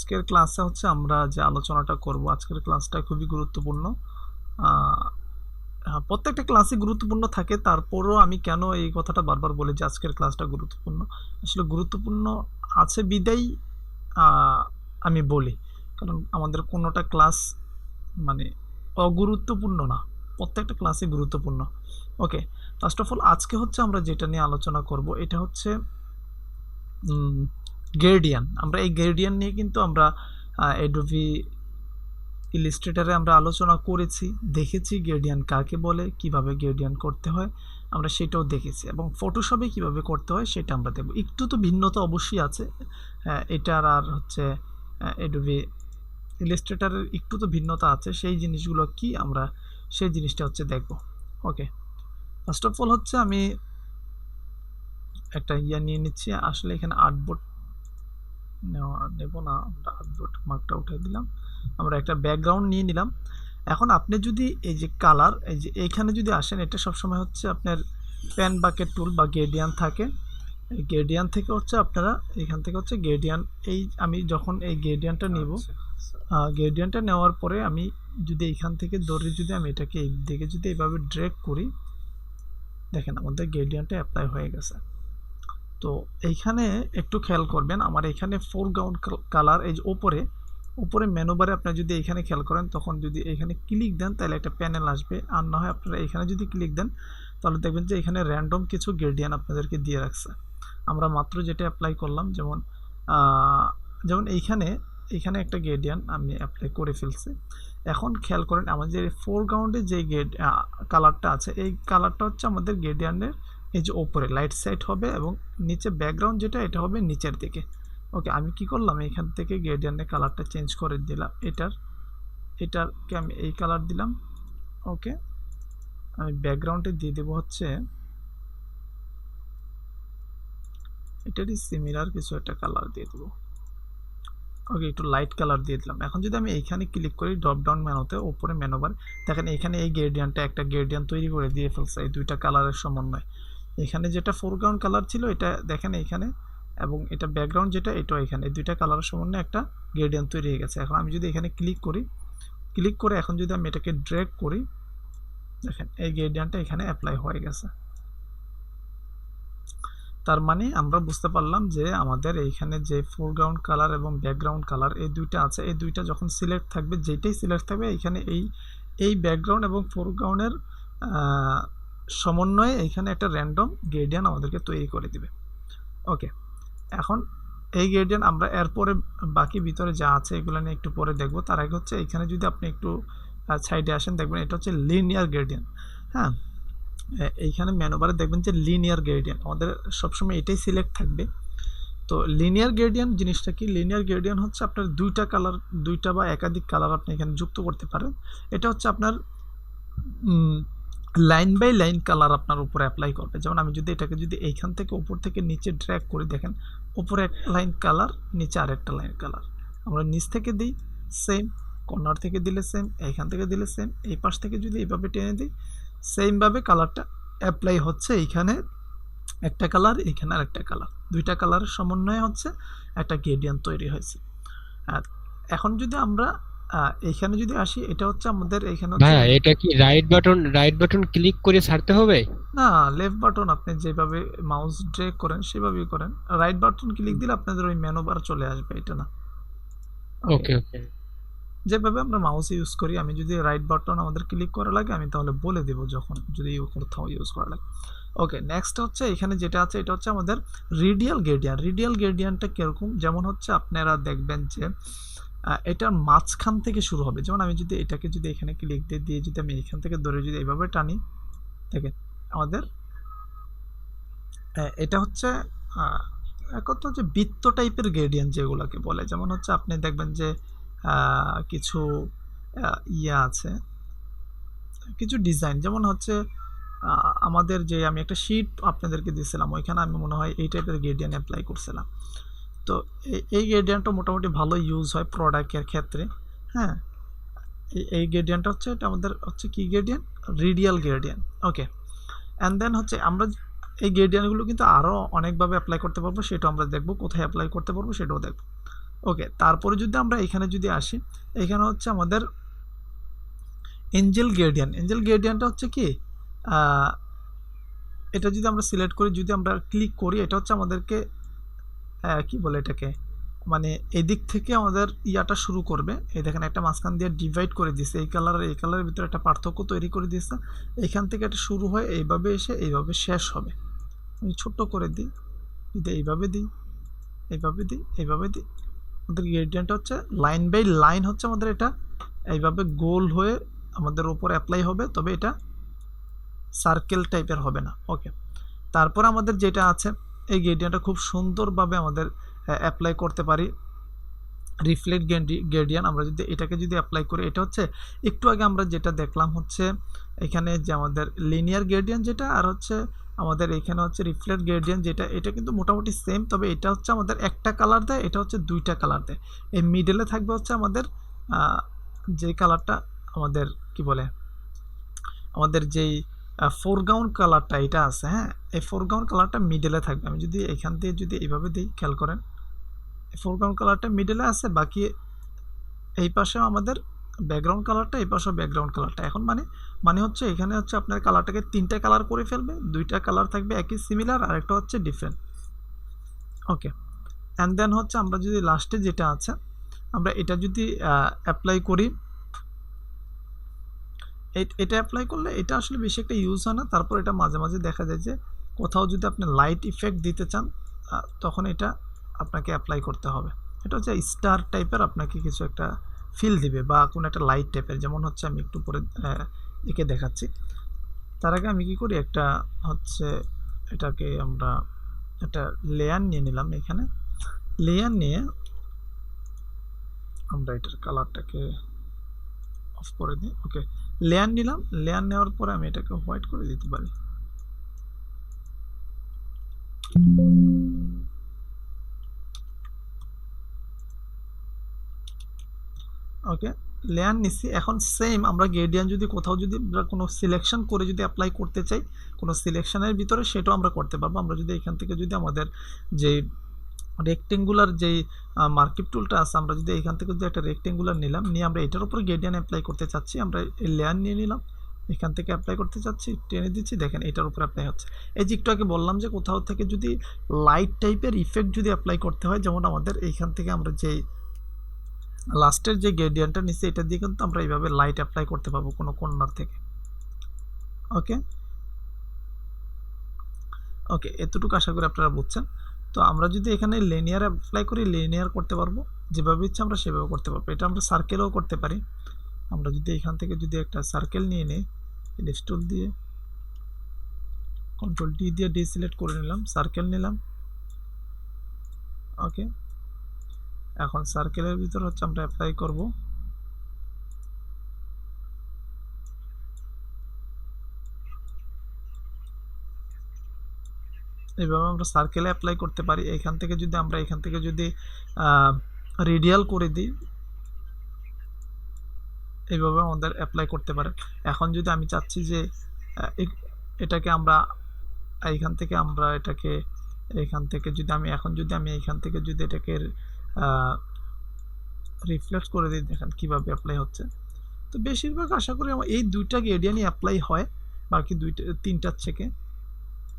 আজকের ক্লাসে হচ্ছে আমরা যে আলোচনাটা করব, আজকের ক্লাসটা খুবই গুরুত্বপূর্ণ। প্রত্যেকটা ক্লাসই গুরুত্বপূর্ণ থাকে, তারপরও আমি কেন এই কথাটা বারবার বলি যে আজকের ক্লাসটা গুরুত্বপূর্ণ। আসলে গুরুত্বপূর্ণ আছে বিদায় আমি বলি, কারণ আমাদের কোনোটা ক্লাস মানে অগুরুত্বপূর্ণ না, প্রত্যেকটা ক্লাসই গুরুত্বপূর্ণ। ওকে, ফার্স্ট অফ অল আজকে হচ্ছে আমরা যেটা নিয়ে আলোচনা করব এটা হচ্ছে গ্রেডিয়ান। আমরা এই গ্রেডিয়ান নিয়ে কিন্তু আমরা অ্যাডোবি ইলাস্ট্রেটরে আমরা আলোচনা করেছি, দেখেছি গ্রেডিয়ান কাকে বলে, কিভাবে গ্রেডিয়ান করতে হয় আমরা সেটাও দেখেছি, এবং ফটোশপে কিভাবে করতে হয় সেটা আমরা দেখব। একটু তো ভিন্নতা অবশ্যই আছে এটার আর হচ্ছে অ্যাডোবি ইলাস্ট্রেটরের একটু তো ভিন্নতা আছে, সেই জিনিসগুলো কি আমরা সেই জিনিসটা হচ্ছে দেখব। ওকে, ফার্স্ট অফ অল হচ্ছে আমি একটা নিয়ে নিচ্ছি। আসলে এখানে আর্টবোর্ড নেব না, আমরা আর্টবোর্ড মার্কটা উঠিয়ে দিলাম, আমরা একটা ব্যাকগ্রাউন্ড নিয়ে নিলাম। এখন আপনি যদি এই যে কালার, এই যে এইখানে যদি আসেন, এটা সবসময় হচ্ছে আপনার পেন বাকেট টুল বা গ্রেডিয়ান থাকে। এই গ্রেডিয়ান থেকে হচ্ছে আপনারা এখান থেকে হচ্ছে গ্রেডিয়ান, এই আমি যখন এই গ্রেডিয়ানটা নেব, গ্রেডিয়ানটা নেওয়ার পরে আমি যদি এইখান থেকে ধরে যদি আমি এটাকে এই দিকে যদি এইভাবে ড্র্যাগ করি, দেখেন আমাদের গ্রেডিয়ানটা অ্যাপ্লাই হয়ে গেছে। তো এইখানে একটু খেয়াল করবেন, আমার এখানে ফোরগ্রাউন্ড কালার এই যে উপরে মেনু বারে আপনারা যদি এখানে খেয়াল করেন, তখন যদি এখানে ক্লিক দেন তাহলে একটা প্যানেল আসবে, আর না হয় আপনারা এখানে যদি ক্লিক দেন তাহলে দেখবেন যে এখানে র্যান্ডম কিছু গ্রেডিয়ান আপনাদেরকে দিয়ে রাখছে। আমরা মাত্র যেটা অ্যাপ্লাই করলাম, যেমন এইখানে একটা গ্রেডিয়ান আমি অ্যাপ্লাই করে ফেলছি। এখন খেয়াল করেন আমাদের ফোরগ্রাউন্ডে যে কালারটা আছে, এই কালারটা হচ্ছে আমাদের গ্রেডিয়ানের এই যে ওপরে লাইট সাইড হবে, এবং নিচে ব্যাকগ্রাউন্ড যেটা এটা হবে নিচের দিকে। ওকে, আমি কি করলাম, এখান থেকে গ্রেডিয়ানের কালারটা চেঞ্জ করে দিলাম, এটারকে আমি এই কালার দিলাম। ওকে, আমি ব্যাকগ্রাউন্ডে দিয়ে দেবো হচ্ছে এটারই সিমিলার কিছু একটা কালার দিয়ে দেবো। ওকে, একটু লাইট কালার দিয়ে দিলাম। এখন যদি আমি এইখানে ক্লিক করি ড্রপ ডাউন মেনুতে, উপরে মেনুবার দেখেন এখানে এই গ্রেডিয়ানটা একটা গ্রেডিয়ান তৈরি করে দিয়ে ফেলছে, এই দুইটা কালারের সমন্বয়। এখানে যেটা ফোরগ্রাউন্ড কালার ছিল এটা দেখেন এইখানে, এবং এটা ব্যাকগ্রাউন্ড যেটা এটাও এখানে, এই দুইটা কালারের সমন্বয়ে একটা গ্রেডিয়ান তৈরি হয়ে গেছে। এখন আমি যদি এখানে ক্লিক করে এখন যদি আমি এটাকে ড্র্যাগ করি, দেখেন এই গ্রেডিয়ানটা এখানে অ্যাপ্লাই হয়ে গেছে। তার মানে আমরা বুঝতে পারলাম যে আমাদের এইখানে যে ফোরগ্রাউন্ড কালার এবং ব্যাকগ্রাউন্ড কালার এই দুইটা আছে, এই দুইটা যখন সিলেক্ট থাকবে, যেটাই সিলেক্ট থাকবে এইখানে এই ব্যাকগ্রাউন্ড এবং ফোরগ্রাউন্ডের সমন্বয়ে এইখানে একটা র্যান্ডম গ্রেডিয়ান আমাদেরকে তৈরি করে দিবে। ওকে, এখন এই গ্রেডিয়ান আমরা এরপরে বাকি ভিতরে যা আছে এগুলো নিয়ে একটু পরে দেখব। তার আগে হচ্ছে এখানে যদি আপনি একটু সাইডে আসেন, দেখবেন এটা হচ্ছে লিনিয়ার গ্রেডিয়ান। হ্যাঁ, এইখানে মেনুবারে দেখবেন যে লিনিয়ার গ্রেডিয়ান, আমাদের সবসময় এটাই সিলেক্ট থাকবে। তো লিনিয়ার গ্রেডিয়ান জিনিসটা কি? লিনিয়ার গ্রেডিয়ান হচ্ছে আপনার দুইটা বা একাধিক কালার আপনি এখানে যুক্ত করতে পারেন। এটা হচ্ছে আপনার লাইন বাই লাইন কালার আপনার উপরে অ্যাপ্লাই করবে। যেমন আমি যদি এটাকে যদি এইখান থেকে উপর থেকে নিচে ড্র্যাগ করে, দেখেন উপরে একটা লাইন কালার, নিচে আরেকটা লাইন কালার। আমরা নিচ থেকে দিই সেম, কর্নার থেকে দিলে সেম, এইখান থেকে দিলে সেম, এই পাশ থেকে যদি এইভাবে টেনে দিই সেমভাবে কালারটা অ্যাপ্লাই হচ্ছে। এইখানে একটা কালার, এইখানে আরেকটা কালার, দুইটা কালারের সমন্বয়ে হচ্ছে একটা গ্রেডিয়ান তৈরি হয়েছে। আর এখন যদি আমরা এইখানে যদি আসি, এটা হচ্ছে আমাদের এইখানে হচ্ছে ভাইয়া, এটা কি রাইট বাটন ক্লিক করে ছাড়তে হবে? না, লেফট বাটন আপনি যেভাবে মাউস ড্র্যাগ করেন সেভাবেই করেন। রাইট বাটন ক্লিক দিলে আপনাদের ওই মেনু বার চলে আসবে, এটা না। ওকে, ওকে, ওকে। যেভাবে আমরা মাউস ইউজ করি, আমি যদি রাইট বাটন আমাদের ক্লিক করা লাগে আমি তাহলে বলে দেব যখন যদি কোথাও ইউজ করা লাগে। ওকে, নেক্সট হচ্ছে এখানে যেটা আছে এটা হচ্ছে আমাদের রেডিয়াল গ্রেডিয়ান। রেডিয়াল গ্রেডিয়ানটা কীরকম, যেমন হচ্ছে আপনারা দেখবেন যে এটার মাঝখান থেকে শুরু হবে। যেমন আমি যদি এটাকে যদি এখানে ক্লিক দিয়ে যদি আমি এখান থেকে ধরে যদি এইভাবে টানি, দেখেন আমাদের এটা হচ্ছে কত যে বৃত্ত টাইপের গ্রেডিয়ান্ট যেগুলোকে বলে। যেমন হচ্ছে আপনি দেখবেন যে কিছু আছে, কিছু ডিজাইন, যেমন হচ্ছে আমাদের যে আমি একটা শিট আপনাদেরকে দিয়েছিলাম, ওইখানে আমি মনে হয় এই টাইপের গ্রেডিয়ান্ট অ্যাপ্লাই করছিলাম। তো এই গ্রেডিয়ান্টটা মোটামুটি ভালো ইউজ হয় প্রোডাক্টের ক্ষেত্রে। হ্যাঁ, এই গ্রেডিয়ান্টটা হচ্ছে এটা আমাদের হচ্ছে কি gradient, radial gradient. Okay, and then হচ্ছে আমরা এই গ্রেডিয়ান্টগুলো কিন্তু আরও অনেকভাবে অ্যাপ্লাই করতে পারবো, সেটাও আমরা দেখবো, কোথায় অ্যাপ্লাই করতে পারবো সেটাও দেখবো। ওকে, তারপরে যদি আমরা এখানে যদি আসি, এখানে হচ্ছে আমাদের এঞ্জেল গ্রেডিয়ান। এঞ্জেল গ্রেডিয়ানটা হচ্ছে কি, এটা যদি আমরা সিলেক্ট করি, যদি আমরা ক্লিক করি, এটা হচ্ছে আমাদেরকে কি বলে এটাকে, মানে এদিক থেকে আমাদের ইয়াটা শুরু করবে। এই দেখেন একটা মাঝখান দিয়ে ডিভাইড করে দিয়েছে, এই কালার এই কালারের ভিতরে একটা পার্থক্য তৈরি করে দিয়েছে। এইখান থেকে এটা শুরু হয়, এইভাবে এসে এইভাবে শেষ হবে। আমি ছোট্ট করে দিই, যদি এইভাবে দিই, এইভাবে দিই, এইভাবে দিই, আমাদের গ্রেডিয়েন্টটা হচ্ছে লাইন বাই লাইন হচ্ছে আমাদের এটা এইভাবে গোল হয়ে আমাদের উপর অ্যাপ্লাই হবে, তবে এটা সার্কেল টাইপের হবে না। ওকে, তারপর আমাদের যেটা আছে, এই গ্রেডিয়েন্টটা খুব সুন্দরভাবে আমাদের অ্যাপ্লাই করতে পারি। রিফ্লেক্ট গ্রেডিয়েন্ট আমরা যদি এটাকে যদি অ্যাপ্লাই করি, এটা হচ্ছে একটু আগে আমরা যেটা দেখলাম হচ্ছে এখানে যে আমাদের লিনিয়ার গ্রেডিয়েন্ট যেটা, আর হচ্ছে আমাদের এখানে হচ্ছে রিফ্লেক্ট গ্রেডিয়েন্ট যেটা, এটা কিন্তু মোটামুটি সেম, তবে এটা হচ্ছে আমাদের একটা কালার দেয়, এটা হচ্ছে দুইটা কালার দেয়। এই মিডলে থাকবে হচ্ছে আমাদের যে কালারটা আমাদের কি বলে, আমাদের যেই ফোরগ্রাউন্ড কালারটা এটা আছে, হ্যাঁ, এই ফোরগ্রাউন্ড কালারটা মিডলে থাকবে। আমি যদি এখান দিয়ে যদি এইভাবে দিই, খেয়াল করেন ফোরগ্রাউন্ড কালারটা মিডলে আছে, বাকি এই পাশেও আমাদের ব্যাকগ্রাউন্ড কালারটা, এই পাশেও ব্যাকগ্রাউন্ড কালারটা। এখন মানে হচ্ছে এখানে হচ্ছে আপনার কালারটাকে তিনটা কালার করে ফেলবে, দুইটা কালার থাকবে একই সিমিলার, আর একটা হচ্ছে ডিফারেন্ট। ওকে, অ্যান্ড দেন হচ্ছে আমরা যদি লাস্টে যেটা আছে, আমরা এটা যদি অ্যাপ্লাই করি, এটা অ্যাপ্লাই করলে এটা আসলে বেশি একটা ইউজ হয় না। তারপর এটা মাঝে মাঝে দেখা যায় যে কোথাও যদি আপনি লাইট ইফেক্ট দিতে চান, তখন এটা আপনাকে অ্যাপ্লাই করতে হবে। এটা হচ্ছে স্টার টাইপের আপনাকে কিছু একটা ফিল দিবে, বা কোনো একটা লাইট টাইপের। যেমন হচ্ছে আমি একটু পরে একে দেখাচ্ছি। তার আগে আমি কি করি, একটা হচ্ছে এটাকে আমরা একটা লেয়ার নিয়ে নিলাম। এখানে লেয়ার নিয়ে আমরা এটার কালারটাকে অফ করে দিই। ওকে, লেয়ার নিলাম, লেয়ার নেওয়ার পরে আমি এটাকে হোয়াইট করে দিতে পারি। ওকে, লেয়ার নিচ্ছি। এখন সেম আমরা গ্রেডিয়েন্ট যদি কোথাও যদি আমরা কোনো সিলেকশন করে যদি অ্যাপ্লাই করতে চাই, কোনো সিলেকশনের ভিতরে, সেটাও আমরা করতে পারবো। আমরা যদি এখান থেকে যদি আমাদের যে রেক্টেঙ্গুলার যেই মার্কিপ টুলটা আছে, আমরা যদি এখান থেকে যদি একটা রেক্টেঙ্গুলার নিলাম, নিয়ে আমরা এটার উপর গ্রেডিয়েন্ট অ্যাপ্লাই করতে চাচ্ছি, আমরা এই লেয়ার নিয়ে নিলাম, এখান থেকে অ্যাপ্লাই করতে চাচ্ছি, টেনে দিচ্ছি, দেখেন এটার উপর অ্যাপ্লাই হচ্ছে। এই যে একটু আগে বললাম যে কোথাও থেকে যদি লাইট টাইপের ইফেক্ট যদি অ্যাপ্লাই করতে হয়, যেমন আমাদের এইখান থেকে আমরা যেই লাস্টের যে গ্রেডিয়েন্টটা নিচ্ছে, এটা দিয়ে কিন্তু আমরা এইভাবে লাইট অ্যাপ্লাই করতে পারবো কোনো কর্নার থেকে। ওকে ওকে, এতটুকু আশা করি আপনারা বুঝছেন। তো আমরা যদি এখানে লিনিয়ার অ্যাপ্লাই করি, লিনিয়ার করতে পারবো, যেভাবে ইচ্ছা আমরা সেভাবে করতে পারবো। এটা আমরা সার্কেলও করতে পারি। আমরা যদি এখান থেকে যদি একটা সার্কেল নিয়ে নিই, এলিপস টুল দিয়ে কন্ট্রোল ডি দিয়ে ডিসিলেক্ট করে নিলাম, সার্কেল নিলাম। ওকে, এখন সার্কেলের ভিতর হচ্ছে আমরা অ্যাপ্লাই করব এইভাবে আমরা সার্কেলে অ্যাপ্লাই করতে পারি। এখান থেকে যদি আমরা এখান থেকে যদি রেডিয়াল করে দিই, এইভাবে আমাদের অ্যাপ্লাই করতে পারে। এখন যদি আমি চাচ্ছি যে এটাকে আমরা এইখান থেকে আমরা এটাকে এখান থেকে যদি আমি এখন যদি আমি এখান থেকে যদি এটাকে রিফ্লেক্ট করে দিই, দেখেন কিভাবে অ্যাপ্লাই হচ্ছে। তো বেশিরভাগ আশা করি আমার এই দুইটা গ্রেডিয়েন্টই অ্যাপ্লাই হয়, বাকি তিনটার থেকে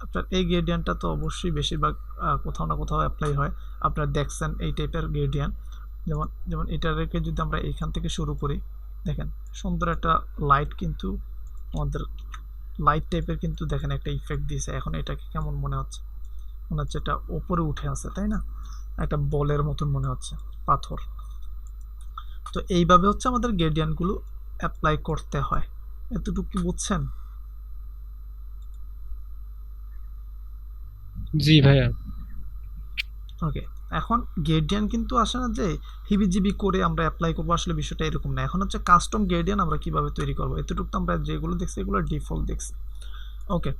আপনার এই গ্রেডিয়েন্টটা তো অবশ্যই বেশিরভাগ কোথাও না কোথাও অ্যাপ্লাই হয়। আপনারা দেখছেন এই টাইপের গ্রেডিয়েন্ট, যেমন যেমন এটা রেখে যদি আমরা এইখান থেকে শুরু করি, দেখেন সুন্দর একটা লাইট, কিন্তু আমাদের লাইট টাইপের কিন্তু দেখেন একটা ইফেক্ট দিয়েছে। এখন এটাকে কেমন মনে হচ্ছে, মনে হচ্ছে এটা ওপরে উঠে আছে, তাই না? একটা বলের মতন মনে হচ্ছে, পাথর। তো এইভাবে হচ্ছে আমাদের গ্রেডিয়েন্টগুলো অ্যাপ্লাই করতে হয়। এতটুকু কি বুঝছেন? জি ভাইয়া। ওকে, এখন গ্রেডিয়েন্ট কিন্তু আসে না যে হিবিজিবি করে আমরা অ্যাপ্লাই করবো, আসলে বিষয়টা এরকম না। এখন হচ্ছে কাস্টম গ্রেডিয়েন্ট আমরা কিভাবে তৈরি করবো, এতটুকু আমরা যেগুলো দেখছি এগুলো ডিফল্ট দেখছি। ওকে,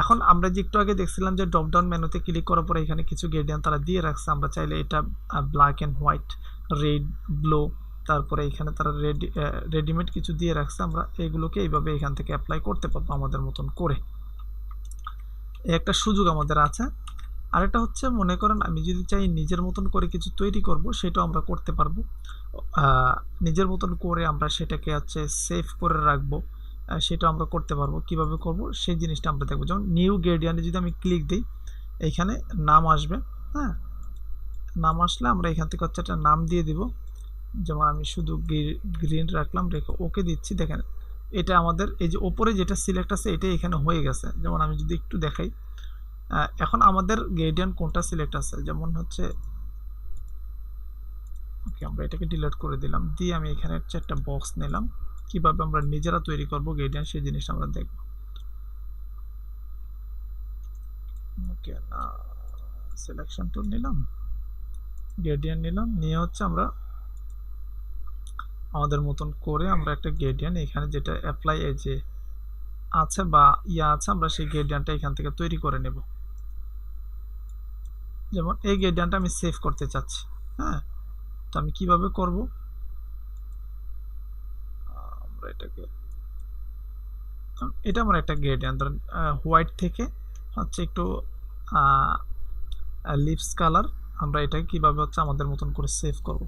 এখন আমরা যে একটু আগে দেখছিলাম যে ড্রপ ডাউন মেনুতে ক্লিক করার পরে এখানে কিছু গ্রেডিয়েন্ট তারা দিয়ে রাখছে। আমরা চাইলে এটা black and white, red, blue, তারপরে এখানে তারা রেডিমেড কিছু দিয়ে রাখছে। আমরা এইগুলোকে এইভাবে এখান থেকে অ্যাপ্লাই করতে পারবো আমাদের মতন করে। এই একটা সুযোগ আমাদের আছে। আরেকটা হচ্ছে মনে করেন আমি যদি চাই নিজের মতন করে কিছু তৈরি করব, সেটাও আমরা করতে পারবো। নিজের মতন করে আমরা সেটাকে হচ্ছে সেভ করে রাখবো, সেটা আমরা করতে পারবো। কিভাবে করব সেই জিনিসটা আমরা দেখবো। যেমন নিউ গ্রেডিয়েন্টে যদি আমি ক্লিক দিই, এইখানে নাম আসবে। হ্যাঁ, নাম আসলে আমরা এখান থেকে হচ্ছে একটা নাম দিয়ে দিব। যেমন আমি শুধু গ্রিন রাখলাম, রেখে ওকে দিচ্ছি। দেখেন এটা আমাদের এই যে ওপরে যেটা সিলেক্ট আছে এটা এখানে হয়ে গেছে। যেমন আমি যদি একটু দেখাই, এখন আমাদের গ্রেডিয়েন্ট কোনটা সিলেক্ট আছে, যেমন হচ্ছে ওকে আমরা এটাকে ডিলিট করে দিলাম, দিয়ে আমি এখানে হচ্ছে একটা বক্স নিলাম। কিভাবে আমরা নিজেরা তৈরি করব গ্রেডিয়েন্ট সেই জিনিসটা আমরা দেখব। ওকে, সিলেকশন টুল নিলাম, গ্রেডিয়েন্ট নিলাম, নিয়ে হচ্ছে আমরা আমাদের মতন করে আমরা একটা গ্রেডিয়েন্ট এখানে যেটা অ্যাপ্লাই এই যে আছে বা ইয়া আছে, আমরা সেই গ্রেডিয়েন্টটা এখান থেকে তৈরি করে নেব। যেমন এই গ্রেডিয়েন্টটা আমি সেভ করতে চাচ্ছি। হ্যাঁ, তো আমি কিভাবে করব, আমরা এটাকে এটা আমার একটা গ্রেডিয়েন্ট, ধরেন হোয়াইট থেকে হচ্ছে একটু লিপস কালার, আমরা এটাকে কিভাবে হচ্ছে আমাদের মতন করে সেভ করব।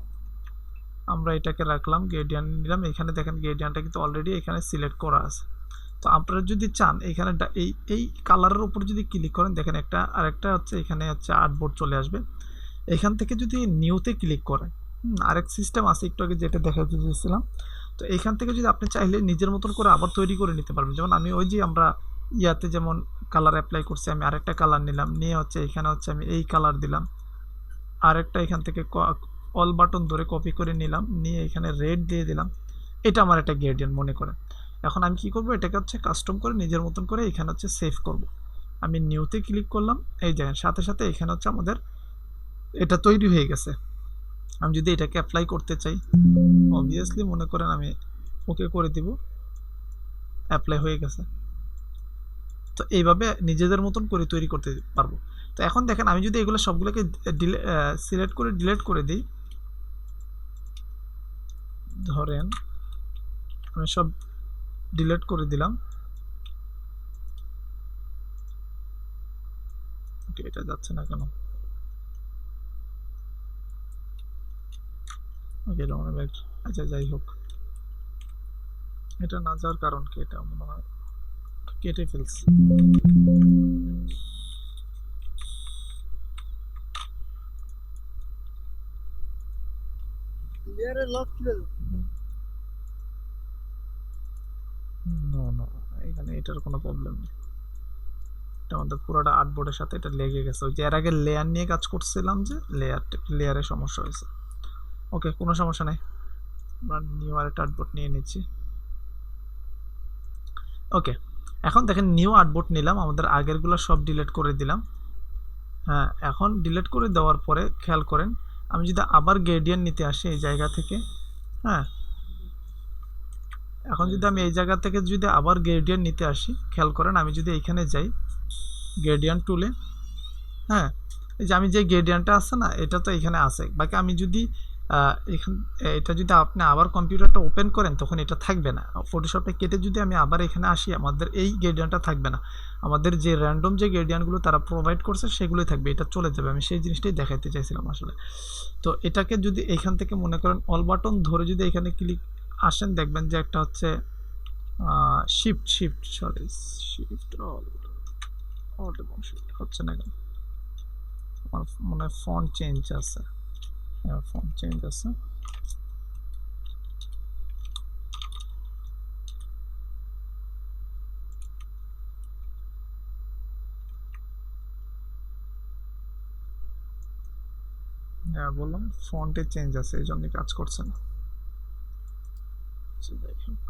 আমরা এটাকে রাখলাম, গ্রেডিয়েন্ট নিলাম। এখানে দেখেন গ্রেডিয়েন্টটা কিন্তু অলরেডি এখানে সিলেক্ট করা আছে। তো আপনারা যদি চান এখানে এই কালারের উপর যদি ক্লিক করেন, দেখেন একটা আরেকটা হচ্ছে এখানে হচ্ছে আর্টবোর্ড চলে আসবে। এখান থেকে যদি নিউতে ক্লিক করেন, আরেক সিস্টেম আছে একটু আগে যেটা দেখাতে দিয়েছিলাম। তো এখান থেকে যদি আপনি চাইলে নিজের মতন করে আবার তৈরি করে নিতে পারবেন। যেমন আমি ওই যে আমরা ইয়াতে যেমন কালার অ্যাপ্লাই করছি, আমি আরেকটা কালার নিলাম, নিয়ে হচ্ছে এখানে হচ্ছে আমি এই কালার দিলাম। আরেকটা এখান থেকে অল বাটন ধরে কপি করে নিলাম, নিয়ে এখানে রেড দিয়ে দিলাম। এটা আমার একটা গ্রেডিয়েন্ট মনে করেন। এখন আমি কি করব, এটাকে হচ্ছে কাস্টম করে নিজের মতন করে এখানে হচ্ছে সেভ করব। আমি নিউতে ক্লিক করলাম, এই দেখেন সাথে সাথে এখানে হচ্ছে আমাদের এটা তৈরি হয়ে গেছে। আমি যদি এটাকে অ্যাপ্লাই করতে চাই, অবভিয়াসলি মনে করেন আমি ওকে করে দিব, অ্যাপ্লাই হয়ে গেছে। তো এইভাবে নিজেদের মতন করে তৈরি করতে পারবো। তো এখন দেখেন আমি যদি এগুলো সবগুলোকে সিলেক্ট করে ডিলিট করে দিই, ধরেন আমি সব ডিলিট করে দিলাম। ওকে, এটা যাচ্ছে না কেন? ওকে, এটা মনে হয়, আচ্ছা যাই হোক, এটা না যাওয়ার কারণ কি, এটা মনে হয় কেটে ফেলছি। না, এখানে এটার কোনো প্রবলেম নেই। এটা আমাদের পুরোটা আর্টবোর্ডের সাথে এটা লেগে গেছে। ওই যে এর আগে লেয়ার নিয়ে কাজ করছিলাম, যে লেয়ারের সমস্যা হয়েছে। ওকে, কোনো সমস্যা নেই, আমরা নিউ আরেকটা আর্টবোর্ড নিয়ে নিচ্ছি। ওকে, এখন দেখেন নিউ আর্টবোর্ড নিলাম, আমাদের আগেরগুলো সব ডিলিট করে দিলাম। হ্যাঁ, এখন ডিলিট করে দেওয়ার পরে খেয়াল করেন, আমি যদি আবার গ্রেডিয়েন্ট নিতে আসি এই জায়গা থেকে, হ্যাঁ, এখন যদি আমি এই জায়গা থেকে যদি আবার গ্রেডিয়েন্ট নিতে আসি, খেয়াল করেন আমি যদি এইখানে যাই গ্রেডিয়েন্ট টুলে, হ্যাঁ, এই যে আমি যে গ্রেডিয়েন্টটা আছে না, এটা তো এখানে আছে। বাকি আমি যদি এখান এটা যদি আপনি আবার কম্পিউটারটা ওপেন করেন, তখন এটা থাকবে না। ফটোশপে কেটে যদি আমি আবার এখানে আসি, আমাদের এই গ্রেডিয়েন্টটা থাকবে না। আমাদের যে র্যান্ডম যে গ্রেডিয়েন্টগুলো তারা প্রোভাইড করছে সেগুলোই থাকবে, এটা চলে যাবে। আমি সেই জিনিসটাই দেখাইতে চাইছিলাম আসলে। তো এটাকে যদি এখান থেকে মনে করেন অল বাটন ধরে যদি এখানে ক্লিক আসেন, দেখবেন যে একটা হচ্ছে শিফট অল এবং শিফট হচ্ছে না কেন? আমার মনে হয় ফন্ট চেঞ্জ আছে। হ্যাঁ, ফন্ট চেঞ্জ আছে। হ্যাঁ, বললাম ফন্টে চেঞ্জ আছে, এই জন্য কাজ করছে না। আচ্ছা, যাই হোক।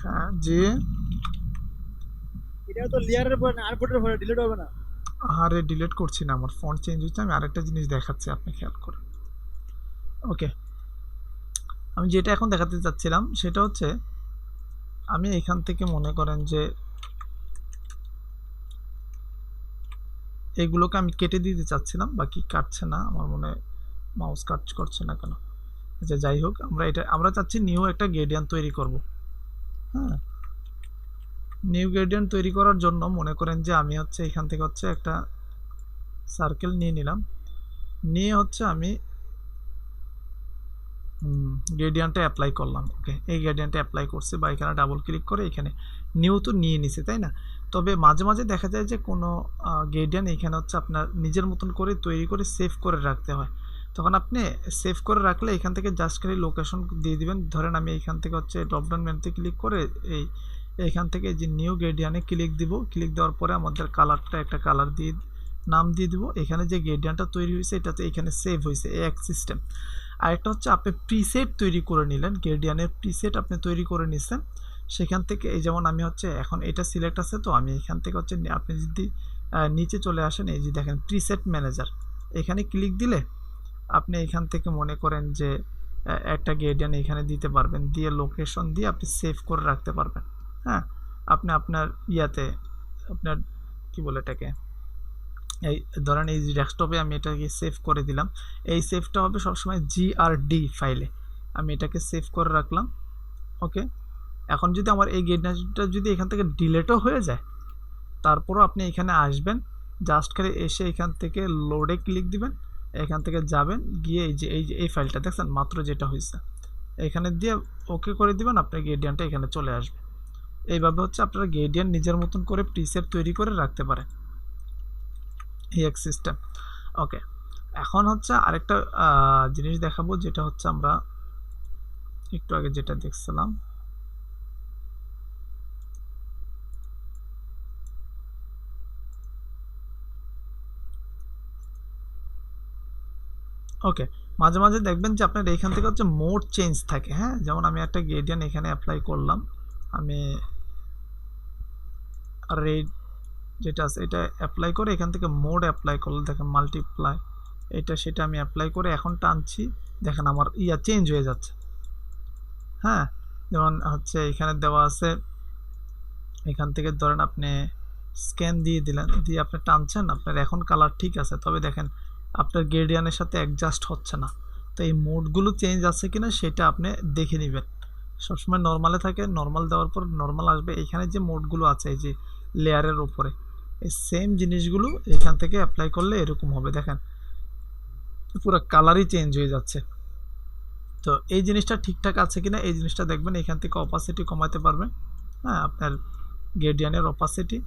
হ্যাঁ জি, এটা তো লেয়ারের পরে আর্টবোর্ডের পরে ডিলিট হবে না। আরে ডিলিট করছি না, আমার ফন্ট চেঞ্জ হচ্ছে। আমি আরেকটা জিনিস দেখাচ্ছি, আপনি খেয়াল করেন। ওকে, আমি যেটা এখন দেখাতে চাচ্ছিলাম সেটা হচ্ছে, আমি এখান থেকে মনে করেন যে এগুলোকে আমি কেটে দিতে চাচ্ছিলাম, বাকি কাটছে না, আমার মনে মাউস কাজ করছে না কেন। আচ্ছা যাই হোক, আমরা চাচ্ছি নিউ একটা গ্রেডিয়েন্ট তৈরি করব। হ্যাঁ, নিউ গ্রেডিয়েন্ট তৈরি করার জন্য মনে করেন যে আমি হচ্ছে এখান থেকে হচ্ছে একটা সার্কেল নিয়ে নিলাম, নিয়ে হচ্ছে আমি গ্রেডিয়েন্টে অ্যাপ্লাই করলাম। ওকে, এই গ্রেডিয়েন্টে অ্যাপ্লাই করছি বা এখানে ডাবল ক্লিক করে এখানে নিউ তো নিয়ে নিছি, তাই না? তবে মাঝে মাঝে দেখা যায় যে কোনো গ্রেডিয়েন্ট এখানে হচ্ছে আপনার নিজের মতন করে তৈরি করে সেভ করে রাখতে হয়। তখন আপনি সেভ করে রাখলে এখান থেকে জাস্ট খালি লোকেশন দিয়ে দিবেন। ধরেন আমি এখান থেকে হচ্ছে ড্রপডাউন মেনুতে ক্লিক করে এইখান থেকে যে নিউ গ্রেডিয়েন্টে ক্লিক দিব, ক্লিক দেওয়ার পরে আমাদের কালারটা একটা কালার দিয়ে নাম দিয়ে দিব। এখানে যে গ্রেডিয়েন্টটা তৈরি হয়েছে এটাতে এখানে সেভ হয়েছে, এক সিস্টেম। আরেকটা হচ্ছে আপনি প্রিসেট তৈরি করে নিলেন, গ্রেডিয়েন্টের প্রিসেট আপনি তৈরি করে নিছেন। সেখান থেকে এই যেমন আমি হচ্ছে এখন এটা সিলেক্ট আছে, তো আমি এখান থেকে হচ্ছে আপনি যদি নিচে চলে আসেন, এই যে দেখেন প্রিসেট ম্যানেজার, এখানে ক্লিক দিলে আপনি এখান থেকে মনে করেন যে একটা গ্রেডিয়েন্ট এখানে দিতে পারবেন, দিয়ে লোকেশন দিয়ে আপনি সেভ করে রাখতে পারবেন। হ্যাঁ, আপনি আপনার ইয়াতে আপনার কি বলে এটাকে, এই ধরেন এই ডেস্কটপে আমি এটাকে সেভ করে দিলাম। এই সেভটা হবে সবসময় জিআরডি ফাইলে, আমি এটাকে সেভ করে রাখলাম। ওকে, এখন যদি আমার এই গ্রেডিয়েন্টটা যদি এখান থেকে ডিলেটও হয়ে যায়, তারপরও আপনি এখানে আসবেন, জাস্ট খালি এসে এখান থেকে লোডে ক্লিক দিবেন, এখান থেকে যাবেন, গিয়ে এই ফাইলটা দেখছেন মাত্র যেটা হয়েছে এখানে দিয়ে ওকে করে দিবেন, আপনার গ্রেডিয়েন্টটা এখানে চলে আসবে। এইভাবে হচ্ছে আপনারা গ্রেডিয়েন্ট নিজের মতন করে প্রিসেট তৈরি করে রাখতে পারেন, এই এক সিস্টেম। ওকে, এখন হচ্ছে আরেকটা জিনিস দেখাবো, যেটা হচ্ছে আমরা একটু আগে যেটা দেখছিলাম। ওকে, মাঝে মাঝে দেখবেন যে আপনার এখান থেকে হচ্ছে মোড চেঞ্জ থাকে। হ্যাঁ, যেমন আমি একটা গ্রেডিয়েন্ট এখানে অ্যাপ্লাই করলাম, আমি রেড যেটা আছে এটা অ্যাপ্লাই করে এখান থেকে মোড অ্যাপ্লাই করলে দেখেন মাল্টিপ্লাই, এটা সেটা আমি অ্যাপ্লাই করে এখন টানছি, দেখেন আমার চেঞ্জ হয়ে যাচ্ছে। হ্যাঁ, যেমন হচ্ছে এখানে দেওয়া আছে, এখান থেকে ধরেন আপনি স্ক্যান দিয়ে দিলেন, দিয়ে আপনি টানছেন, আপনার এখন কালার ঠিক আছে, তবে দেখেন আপনার গ্রেডিয়েন্টের সাথে অ্যাডজাস্ট হচ্ছে না। তো এই মোডগুলো চেঞ্জ আছে কিনা সেটা আপনি দেখে নেবেন। সবসময় নর্মালে থাকে, নর্মাল দেওয়ার পর নর্মাল আসবে। এখানে যে মোডগুলো আছে এই যে লেয়ারের উপরে, এই সেম জিনিসগুলো এখান থেকে অ্যাপ্লাই করলে এরকম হবে, দেখেন পুরো কালারই চেঞ্জ হয়ে যাচ্ছে। তো এই জিনিসটা ঠিকঠাক আছে কিনা এই জিনিসটা দেখবেন, এখান থেকে অপাসিটি কমাতে পারবেন। হ্যাঁ, আপনার গ্রেডিয়েন্টের অপাসিটি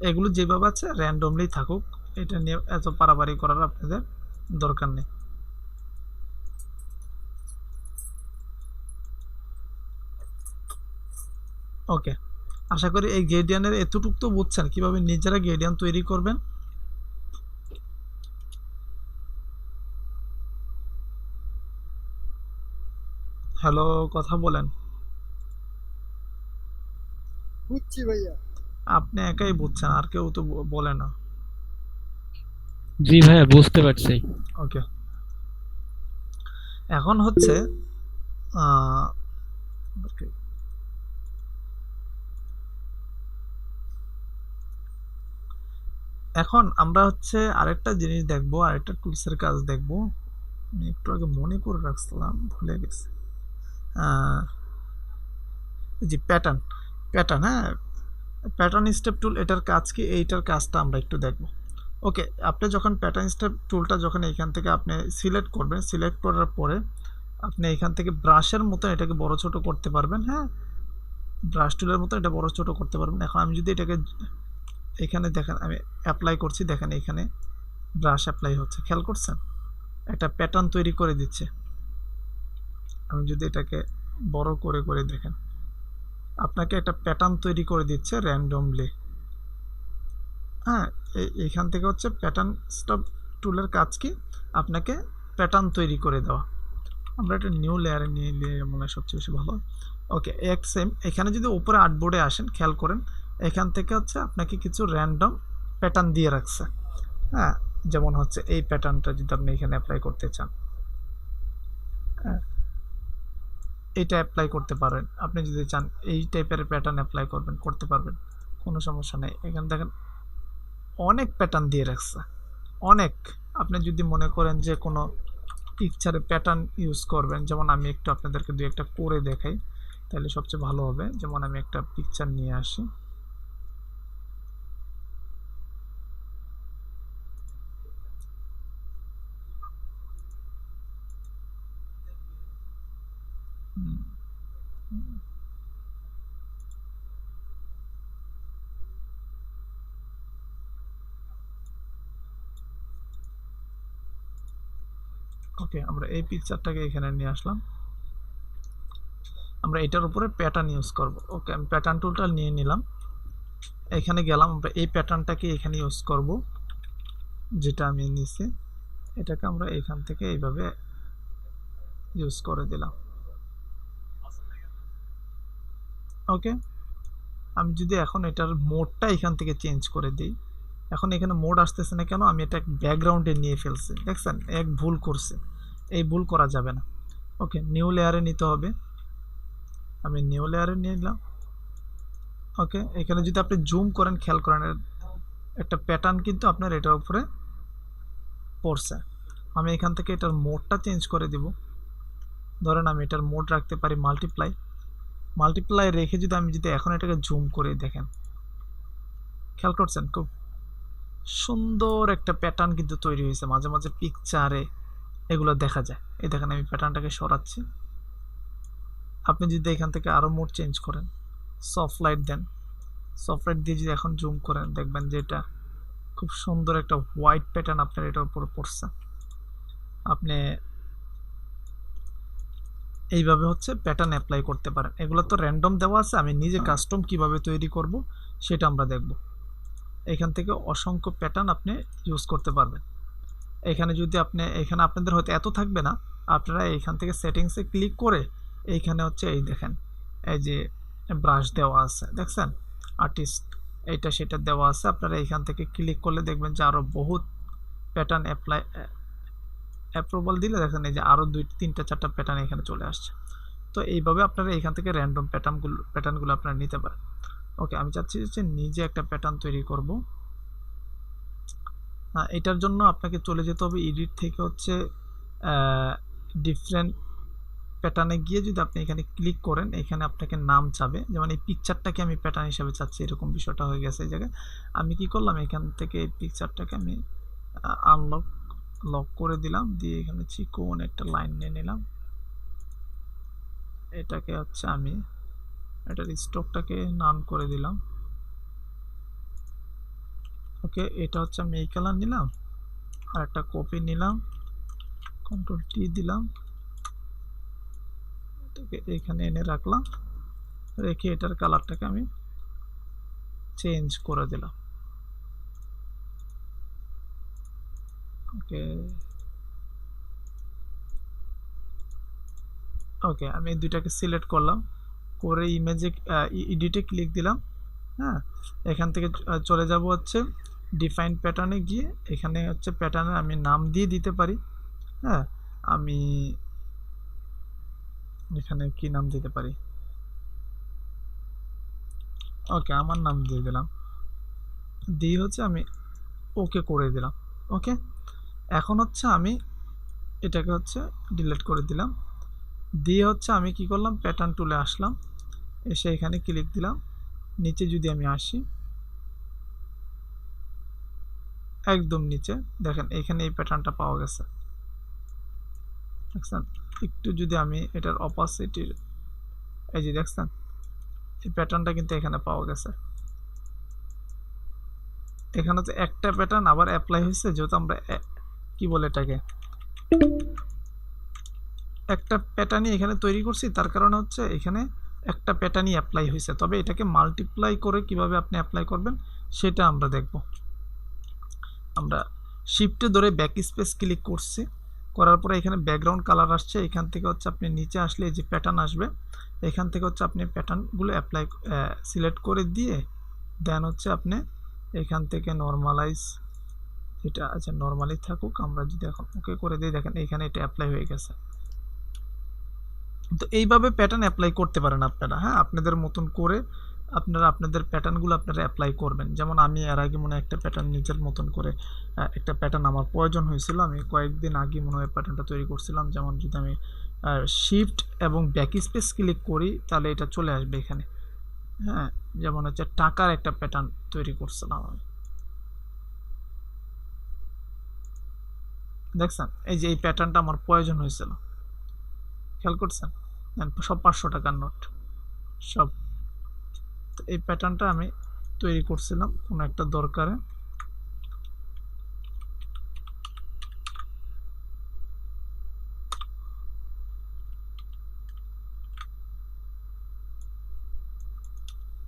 এগুলো যেভাবে আছে র্যান্ডমলি থাকুক, এটা নিয়ে এত পারাপারি করার আপনাদের দরকার নেই। ওকে, আশা করি এই গ্রেডিয়েন্টের এতটুকু তো বুঝছেন কিভাবে নিজেরা গ্রেডিয়েন্ট তৈরি করবেন। হ্যালো, কথা বলেন। বুঝছি ভাইয়া। আপনি একাই বুঝছেন, আর কেউ তো বলে না। জি ভাইয়া, বুঝতে পারছি। ওকে, এখন হচ্ছে okay, এখন আমরা হচ্ছে আরেকটা জিনিস দেখবো, আরেকটা টুলসের কাজ দেখবো। আমি একটু আগে মনে করে রাখছিলাম, ভুলে গেছি। জি, প্যাটার্ন। প্যাটার্ন, হ্যাঁ, প্যাটার্ন স্টেপ টুল, এটার কাজ কি, এইটার কাজটা আমরা একটু দেখব। ওকে, আপনি যখন প্যাটার্ন স্টেপ টুলটা যখন এইখান থেকে আপনি সিলেক্ট করবেন, সিলেক্ট করার পরে আপনি এখান থেকে ব্রাশের মতো এটাকে বড় ছোট করতে পারবেন। হ্যাঁ, ব্রাশ টুলের মতো এটা বড় ছোট করতে পারবেন। এখন আমি যদি এটাকে এখানে দেখেন আমি অ্যাপ্লাই করছি, দেখেন এখানে ব্রাশ অ্যাপ্লাই হচ্ছে, খেয়াল করছেন একটা প্যাটার্ন তৈরি করে দিচ্ছে। আমি যদি এটাকে বড় করে করে দেখেন, আপনাকে একটা প্যাটার্ন তৈরি করে দিচ্ছে র্যান্ডমলি। হ্যাঁ, এইখান থেকে হচ্ছে প্যাটার্ন স্টপ টুলের কাজ কি, আপনাকে প্যাটার্ন তৈরি করে দেওয়া। আমরা একটা নিউ লেয়ারে নিয়ে নিলে মনে হয় সবচেয়ে বেশি ভালো। ওকে, এক সেম এখানে যদি উপরে আর্টবোর্ডে আসেন, খেয়াল করেন এখান থেকে হচ্ছে আপনাকে কিছু র্যান্ডম প্যাটার্ন দিয়ে রাখছে। হ্যাঁ, যেমন হচ্ছে এই প্যাটার্নটা যদি আপনি এখানে অ্যাপ্লাই করতে চান, হ্যাঁ, এইটা অ্যাপ্লাই করতে পারেন। আপনি যদি চান এই টাইপের প্যাটার্ন অ্যাপ্লাই করবেন, করতে পারবেন, কোনো সমস্যা নেই। এখানে দেখেন অনেক প্যাটার্ন দিয়ে রাখছে, অনেক। আপনি যদি মনে করেন যে কোনো পিকচারে প্যাটার্ন ইউজ করবেন, যেমন আমি একটু আপনাদেরকে দুই একটা করে দেখাই, তাহলে সবচেয়ে ভালো হবে। যেমন আমি একটা পিকচার নিয়ে আসি। হুম, ওকে, আমরা এই পিকচারটাকে এখানে নিয়ে আসলাম। আমরা এটার উপরে প্যাটার্ন ইউজ করব। ওকে, আমি প্যাটার্ন টুলটা নিয়ে নিলাম, এখানে গেলাম। আমরা এই প্যাটার্নটাকে এখানে ইউজ করব, যেটা আমি নিছি এটাকে আমরা এখান থেকে এইভাবে ইউজ করে দিলাম। ওকে, আমি যদি এখন এটার মোডটা এখান থেকে চেঞ্জ করে দিই, এখন এখানে মোড আসতেছে না কেন? আমি এটা ব্যাকগ্রাউন্ডে নিয়ে ফেলছি, দেখছেন? এক ভুল করছে, এই ভুল করা যাবে না। ওকে, নিউ লেয়ারে নিতে হবে, আমি নিউ লেয়ারে নিয়ে নিলাম। ওকে, এখানে যদি আপনি জুম করেন, খেয়াল করেন একটা প্যাটার্ন কিন্তু আপনার এটার উপরে পড়ছে। আমি এখান থেকে এটার মোডটা চেঞ্জ করে দিব। ধরেন আমি এটার মোড রাখতে পারি মাল্টিপ্লাই রেখে যদি আমি এখন এটাকে জুম করে দেখেন, খেয়াল করছেন? খুব সুন্দর একটা প্যাটার্ন কিন্তু তৈরি হয়েছে। মাঝে মাঝে পিকচারে এগুলো দেখা যায়। এই দেখেন, আমি প্যাটার্নটাকে সরাচ্ছি। আপনি যদি এখান থেকে আরও মোড চেঞ্জ করেন, সফট লাইট দেন, সফট লাইট দিয়ে যদি এখন জুম করেন, দেখবেন যে এটা খুব সুন্দর একটা হোয়াইট প্যাটার্ন আপনার এটার উপর পড়ছে। আপনি এইভাবে হচ্ছে প্যাটার্ন অ্যাপ্লাই করতে পারেন। এগুলো তো র্যান্ডম দেওয়া আছে, আমি নিজে কাস্টম কিভাবে তৈরি করব সেটা আমরা দেখব। এখান থেকে অসংখ্য প্যাটার্ন আপনি ইউজ করতে পারবেন। এখানে যদি এখানে আপনাদের হয়তো এত থাকবে না, আপনারা এইখান থেকে সেটিংসে ক্লিক করে এইখানে হচ্ছে এই দেখেন, এই যে ব্রাশ দেওয়া আছে, দেখছেন? আর্টিস্ট এইটা সেটা দেওয়া আছে। আপনারা এইখান থেকে ক্লিক করলে দেখবেন যে আরও বহুত প্যাটার্ন অ্যাপ্রুভাল দিলে দেখেন এই যে আরও 2, 3, 4টা প্যাটার্ন এখানে চলে আসছে। তো এইভাবে আপনারা এখান থেকে র্যান্ডম প্যাটার্নগুলো আপনারা নিতে পারেন। ওকে, আমি চাচ্ছি যে নিজে একটা প্যাটার্ন তৈরি করব। এটার জন্য আপনাকে চলে যেতে হবে এডিট থেকে হচ্ছে ডিফারেন্ট প্যাটার্নে গিয়ে যদি আপনি এখানে ক্লিক করেন, এখানে আপনাকে নাম চাবে। যেমন এই পিকচারটাকে আমি প্যাটার্ন হিসেবে চাচ্ছি, এরকম বিষয়টা হয়ে গেছে এই জায়গায়। আমি কি করলাম, এখান থেকে এই পিকচারটাকে আমি লক করে দিলাম, দিয়ে এখানে চিকন একটা লাইন নিয়ে নিলাম। এটাকে হচ্ছে আমি এটার স্ট্রোকটাকে নান করে দিলাম। ওকে, এটা হচ্ছে আমি এই কালার নিলাম, আর একটা কপি নিলাম, কন্ট্রোল টি দিলাম, এটাকে এখানে এনে রাখলাম, রেখে এটার কালারটাকে আমি চেঞ্জ করে দিলাম। ওকে ওকে, আমি এই দুইটাকে সিলেক্ট করলাম, করে ইমেজে এডিটে ক্লিক দিলাম। হ্যাঁ, এখান থেকে চলে যাব হচ্ছে ডিফাইন প্যাটার্নে গিয়ে, এখানে হচ্ছে প্যাটার্নের আমি নাম দিয়ে দিতে পারি। হ্যাঁ, আমি এখানে কি নাম দিতে পারি? ওকে, আমার নাম দিয়ে দিলাম, দিয়ে হচ্ছে আমি ওকে করে দিলাম। ওকে, এখন হচ্ছে আমি এটাকে হচ্ছে ডিলিট করে দিলাম, দিয়ে হচ্ছে আমি কি করলাম, প্যাটার্ন টুলে আসলাম, এসে এখানে ক্লিক দিলাম। নিচে যদি আমি আসি, একদম নিচে দেখেন এখানে এই প্যাটার্নটা পাওয়া গেছে, দেখছেন? একটু যদি আমি এটার অপাসিটির, এই যে দেখছেন এই প্যাটার্নটা কিন্তু এখানে পাওয়া গেছে। এখানে তো একটা প্যাটার্ন আবার অ্যাপ্লাই হয়েছে, যেহেতু আমরা কি বলে এটাকে একটা প্যাটার্নই এখানে তৈরি করছি, তার কারণে হচ্ছে এখানে একটা প্যাটার্নই অ্যাপ্লাই হয়েছে। তবে এটাকে মাল্টিপ্লাই করে কিভাবে আপনি অ্যাপ্লাই করবেন সেটা আমরা দেখব। আমরা শিফটে ধরে ব্যাক স্পেস ক্লিক করছি, করার পরে এখানে ব্যাকগ্রাউন্ড কালার আসছে, এখান থেকে হচ্ছে আপনি নিচে আসলে এই যে প্যাটার্ন আসবে, এখান থেকে হচ্ছে আপনি প্যাটার্নগুলো অ্যাপ্লাই সিলেক্ট করে দিয়ে দেন হচ্ছে আপনি এখান থেকে নর্মালাইজ, এটা আচ্ছা নর্মালি থাকুক, আমরা যদি এখন ওকে করে দিই, দেখেন এখানে এটা অ্যাপ্লাই হয়ে গেছে। তো এইভাবে প্যাটার্ন অ্যাপ্লাই করতে পারেন আপনারা। হ্যাঁ, আপনাদের মতন করে আপনারা আপনাদের প্যাটার্নগুলো আপনারা অ্যাপ্লাই করবেন। যেমন আমি এর আগে মনে হয় একটা প্যাটার্ন নিজের মতন করে একটা প্যাটার্ন আমার প্রয়োজন হয়েছিল, আমি কয়েকদিন আগে মনে হয় প্যাটার্নটা তৈরি করছিলাম। যেমন যদি আমি শিফট এবং ব্যাক স্পেস ক্লিক করি তাহলে এটা চলে আসবে এখানে। হ্যাঁ, যেমন হচ্ছে টাকার একটা প্যাটার্ন তৈরি করছিলাম আমি, দেখছেন এই যে এই প্যাটার্নটা আমার প্রয়োজন হয়েছিল, খেয়াল করছেন? সব 500 টাকার নোট সব। তো এই প্যাটার্নটা আমি তৈরি করছিলাম কোনো একটা দরকারে।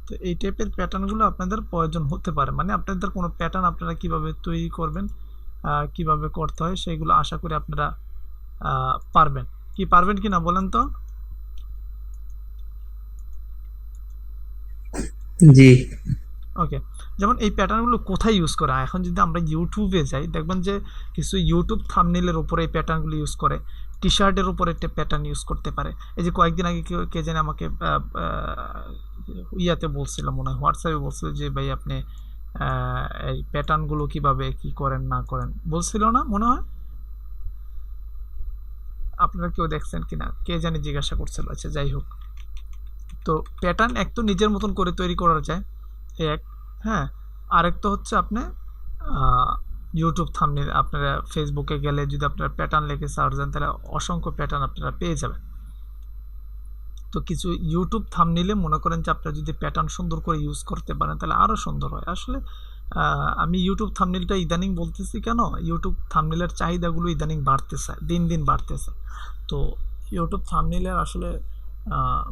তো এই টাইপের প্যাটার্নগুলো আপনাদের প্রয়োজন হতে পারে, মানে আপনাদের কোনো প্যাটার্ন আপনারা কিভাবে তৈরি করবেন, কিভাবে করতে হয় সেগুলো আশা করি আপনারা পারবেন। কি পারবেন কি না বলেন তো? জি। ওকে, যেমন এই প্যাটার্নগুলো কোথায় ইউজ করে, এখন যদি আমরা ইউটিউবে যাই দেখবেন যে কিছু ইউটিউব থাম্বনেইলের উপরে এই প্যাটার্নগুলো ইউজ করে, টি শার্টের উপরে একটা প্যাটার্ন ইউজ করতে পারে। এই যে কয়েকদিন আগে কে জানে আমাকে ইয়াতে বলছিল, মনে হয় হোয়াটসঅ্যাপে বলছিল যে ভাই আপনি এই প্যাটার্নগুলো কিভাবে কি করেন না করেন বলছিল না, মনে হয় আপনারা কেউ দেখছেন কিনা কে জানি জিজ্ঞাসা করছিল। আচ্ছা যাই হোক, তো প্যাটার্ন এক তো নিজের মতন করে তৈরি করা যায় এক, হ্যাঁ, আরেক তো হচ্ছে আপনি ইউটিউব থাম্বনেইল, আপনারা ফেসবুকে গেলে যদি আপনারা প্যাটার্ন লিখে সার্চ দেন তাহলে অসংখ্য প্যাটার্ন আপনারা পেয়ে যাবেন। তো কিছু ইউটিউব থাম্বনেইলে মনে করেন যে আপনারা যদি প্যাটার্ন সুন্দর করে ইউজ করতে পারেন তাহলে আরও সুন্দর হয়। আসলে আমি ইউটিউব থাম্বনেইলটা ইদানিং বলতেছি কেন, ইউটিউব থাম্বনেইলের চাহিদাগুলো ইদানিং বাড়তেছে, দিন দিন বাড়তেছে। তো ইউটিউব থাম্বনেইলের আসলে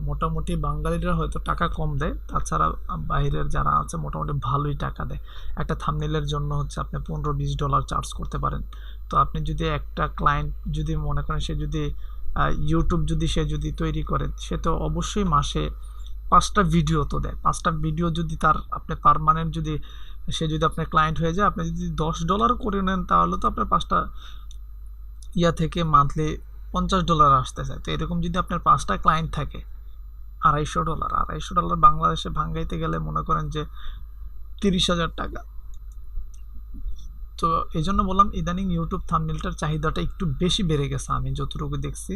মোটামুটি বাঙালিরা হয়তো টাকা কম দেয়, তাছাড়া বাইরের যারা আছে মোটামুটি ভালোই টাকা দেয়। একটা থাম্বনেইলের জন্য হচ্ছে আপনি $15-20 চার্জ করতে পারেন। তো আপনি যদি একটা ক্লায়েন্ট যদি মনে করেন সে যদি ইউটিউব যদি সে যদি তৈরি করে, সে তো অবশ্যই মাসে 5টা ভিডিও তো দেয়। 5টা ভিডিও যদি তার আপনি পার্মানেন্ট যদি সে যদি আপনার ক্লায়েন্ট হয়ে যায়, আপনি যদি $10 করে নেন তাহলে তো আপনার 5টা ইয়া থেকে মান্থলি $50 আসতেছে। তো এরকম যদি আপনার 5টা ক্লায়েন্ট থাকে, $250 বাংলাদেশে ভাঙ্গাইতে গেলে মনে করেন যে 30,000 টাকা। তো এই জন্য বললাম ইদানিং ইউটিউব থাম্বনেইলটার চাহিদাটা একটু বেশি বেড়ে গেছে আমি যতটুকু দেখছি।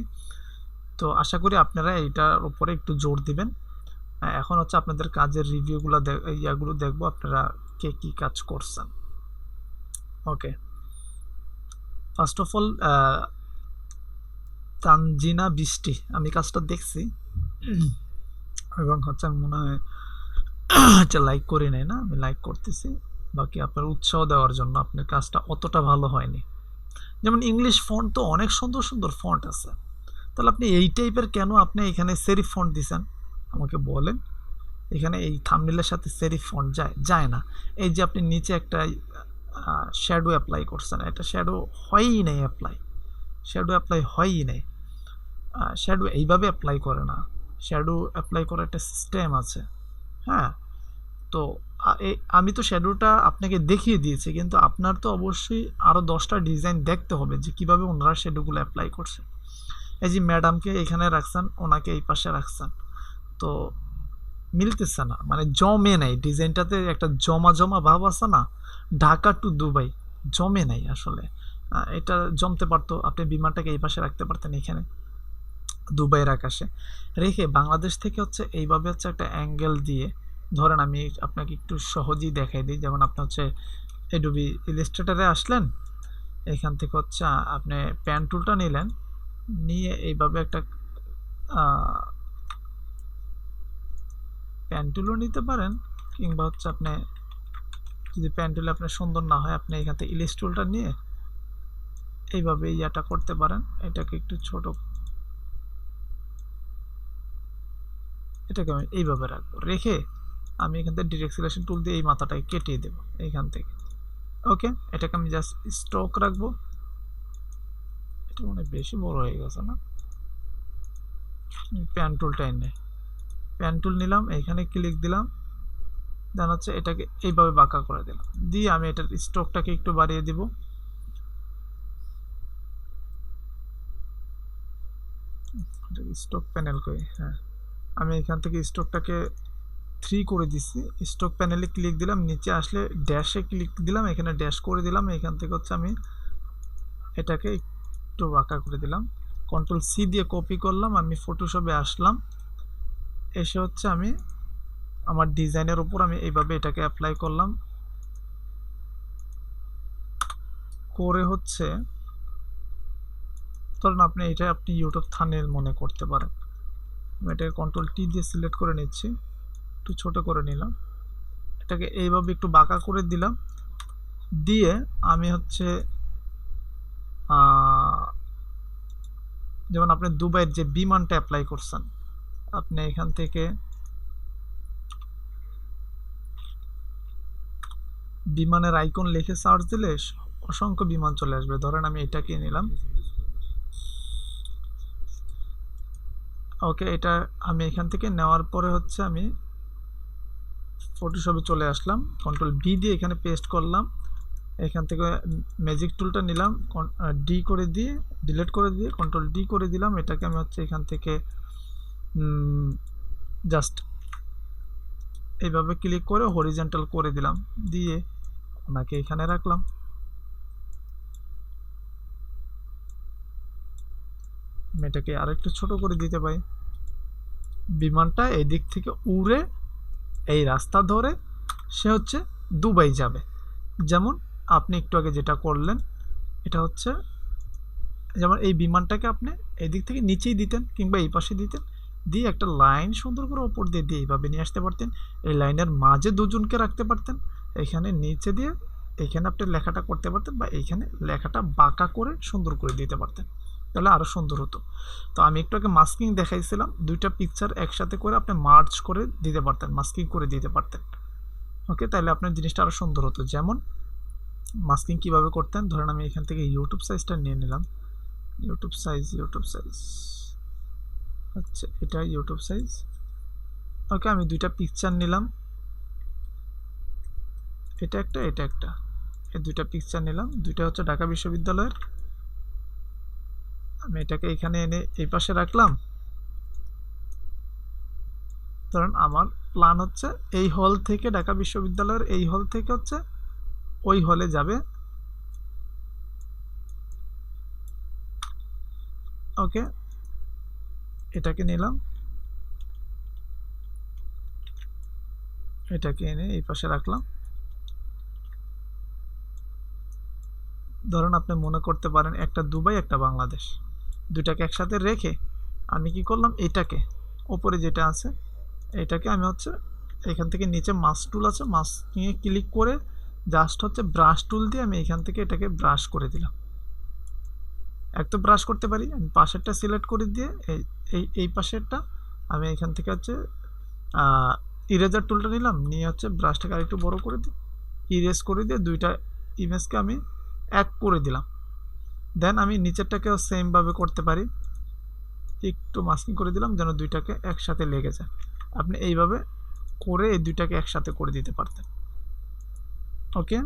তো আশা করি আপনারা এইটার উপরে একটু জোর দিবেন। এখন হচ্ছে আপনাদের কাজের রিভিউগুলো ইয়াগুলো দেখবো আপনারা কে কী কাজ করছেন। ওকে, ফার্স্ট অফ অল তানজিনা বৃষ্টি, আমি কাজটা দেখছি এবং হচ্ছে আমি মনে হয় আচ্ছা লাইক করি নাই না, আমি লাইক করতেছি বাকি আপনার উৎসাহ দেওয়ার জন্য। আপনার কাজটা অতটা ভালো হয়নি, যেমন ইংলিশ ফন্ট তো অনেক সুন্দর সুন্দর ফন্ট আছে, তাহলে আপনি এই টাইপের কেন আপনি এখানে সেরিফ ফন্ট দিছেন আমাকে বলেন। এখানে এই থাম্বনেইলের সাথে সেরিফ ফন্ট যায় না। এই যে আপনি নিচে একটা শ্যাডো অ্যাপ্লাই করছেন, এটা শ্যাডো হয়ই নাই, শ্যাডো অ্যাপ্লাই হয়ই নাই। শ্যাডো এইভাবে অ্যাপ্লাই করে না, শ্যাডো অ্যাপ্লাই করার একটা সিস্টেম আছে। হ্যাঁ, তো আমি তো শ্যাডোটা আপনাকে দেখিয়ে দিয়েছি, কিন্তু আপনার তো অবশ্যই আরও 10টা ডিজাইন দেখতে হবে যে কীভাবে ওনারা শ্যাডোগুলো অ্যাপ্লাই করছে। এই যে ম্যাডামকে এখানে রাখছেন, ওনাকে এই পাশে রাখছেন, তো মিলতেছে না, মানে জমে নাই ডিজাইনটাতে, একটা জমা জমা ভাব আছে না, ঢাকা টু দুবাই জমে নাই আসলে। এটা জমতে পারতো, আপনি বিমানটাকে এই পাশে রাখতে পারতেন এখানে দুবাইয়ের আকাশে রেখে, বাংলাদেশ থেকে হচ্ছে এইভাবে হচ্ছে একটা অ্যাঙ্গেল দিয়ে ধরেন, আমি আপনাকে একটু সহজেই দেখাই দিই। যেমন আপনি হচ্ছে অ্যাডোবি ইলাস্ট্রেটরে আসলেন, এখান থেকে হচ্ছে আপনি প্যান টুলটা নিলেন, নিয়ে এইভাবে একটা প্যান টুলও নিতে পারেন, কিংবা হচ্ছে আপনি যদি প্যান টুলে আপনার সুন্দর না হয় আপনি এখান থেকে ইলিশ টুলটা নিয়ে এইভাবে ইয়াটা করতে পারেন। এটাকে একটু ছোট, এটাকে আমি এইভাবে রাখবো, রেখে আমি এখান থেকে ডিরেক্ট সিলেকশন টুল দিয়ে এই মাথাটাকে কেটিয়ে দেবো এইখান থেকে। ওকে, এটাকে আমি জাস্ট স্টক রাখবো। এটা অনেক বেশি বড় হয়ে গেছে না, প্যান টুলটা এনে প্যান টুল নিলাম, এখানে ক্লিক দিলাম, দেন হচ্ছে এটাকে এইভাবে বাঁকা করে দিলাম, দিয়ে আমি এটার স্ট্রোকটাকে একটু বাড়িয়ে দিব। স্ট্রোক প্যানেল করে, হ্যাঁ, আমি এখান থেকে স্ট্রোকটাকে 3 করে দিচ্ছি। স্ট্রোক প্যানেলে ক্লিক দিলাম, নিচে আসলে ড্যাশে ক্লিক দিলাম, এখানে ড্যাশ করে দিলাম। এখান থেকে হচ্ছে আমি এটাকে একটু বাঁকা করে দিলাম, কন্ট্রোল সি দিয়ে কপি করলাম, আমি ফটোশপে আসলাম, এসে হচ্ছে আমি আমার ডিজাইনের উপর আমি এইভাবে এটাকে অ্যাপ্লাই করলাম, করে হচ্ছে ধরুন আপনি এটা আপনি ইউটিউব থাম্বনেল মনে করতে পারেন। আমি এটাকে কন্ট্রোল টি দিয়ে সিলেক্ট করে নিচ্ছি, একটু ছোট করে নিলাম, এটাকে এইভাবে একটু বাঁকা করে দিলাম, দিয়ে আমি হচ্ছে যেমন আপনি দুবাইয়ের যে বিমানটা অ্যাপ্লাই করছেন, আপনি এখান থেকে বিমানের আইকন লিখে সার্চ দিলে অসংখ্য বিমান চলে আসবে। ধরেন আমি এটাকে নিলাম, ওকে, এটা আমি এখান থেকে নেওয়ার পরে হচ্ছে আমি ফটোশপে চলে আসলাম, কন্ট্রোল বি দিয়ে এখানে পেস্ট করলাম, এখান থেকে ম্যাজিক টুলটা নিলাম, ডি করে দিয়ে ডিলিট করে দিয়ে কন্ট্রোল ডি করে দিলাম, এটাকে আমি হচ্ছে এখান থেকে জাস্ট এইভাবে ক্লিক করে হরিজন্টাল করে দিলাম, দিয়ে ওনাকে এখানে রাখলাম। আমি এটাকে আরেকটু ছোট করে দিতে পারি, বিমানটা এই দিক থেকে উড়ে এই রাস্তা ধরে সে হচ্ছে দুবাই যাবে। যেমন আপনি একটু আগে যেটা করলেন, এটা হচ্ছে যেমন এই বিমানটাকে আপনি এই দিক থেকে নিচেই দিতেন কিংবা এই পাশে দিতেন, দিয়ে একটা লাইন সুন্দর করে ওপর দিয়ে দিয়ে এইভাবে নিয়ে আসতে পারতেন, এই লাইনের মাঝে দুজনকে রাখতে পারতেন, এখানে নিচে দিয়ে এখানে আপনি লেখাটা করতে পারতেন, বা এইখানে লেখাটা বাঁকা করে সুন্দর করে দিতে পারতেন, তাহলে আরও সুন্দর হতো। তো আমি একটু আগে মাস্কিং দেখাইছিলাম, দুইটা পিকচার একসাথে করে আপনি মার্জ করে দিতে পারতেন, মাস্কিং করে দিতে পারতেন। ওকে, তাহলে আপনার জিনিসটা আরও সুন্দর হতো। যেমন মাস্কিং কিভাবে করতেন, ধরেন আমি এখান থেকে ইউটিউব সাইজটা নিয়ে নিলাম, ইউটিউব সাইজ আচ্ছা এটা ইউটিউব সাইজ, ওকে, আমি দুইটা পিকচার নিলাম, এটা একটা এটা একটা, এই দুইটা পিকচার নিলাম, দুইটা হচ্ছে ঢাকা বিশ্ববিদ্যালয়ের, আমি এটাকে এখানে এনে এই পাশে রাখলাম। ধরেন আমার প্ল্যান হচ্ছে এই হল থেকে ঢাকা বিশ্ববিদ্যালয়ের এই হল থেকে হচ্ছে ওই হলে যাবে, ওকে, এটাকে নিলাম, এটাকে এনে এই পাশে রাখলাম। ধরুন আপনি মনে করতে পারেন একটা দুবাই একটা বাংলাদেশ, দুইটাকে একসাথে রেখে আমি কি করলাম, এটাকে ওপরে যেটা আছে এটাকে আমি হচ্ছে এখান থেকে নিচে মাস টুল আছে, মাস নিয়ে ক্লিক করে জাস্ট হচ্ছে ব্রাশ টুল দিয়ে আমি এখান থেকে এটাকে ব্রাশ করে দিলাম। এক তো ব্রাশ করতে পারি, আমি পাশেরটা সিলেক্ট করে দিয়ে এই পাশেরটা আমি এখান থেকে হচ্ছে ইরেজার টুলটা নিলাম, নিয়ে হচ্ছে ব্রাশটাকে আরেকটু বড় করে দিই, ইরেজ করে দিয়ে দুইটা ইমেজকে আমি এক করে দিলাম। দেন আমি নিচেরটাকেও সেমভাবে করতে পারি, একটু মাস্কিং করে দিলাম যেন দুইটাকে একসাথে লেগে যায়। আপনি এইভাবে করে এই দুইটাকে একসাথে করে দিতে পারতেন। ওকে,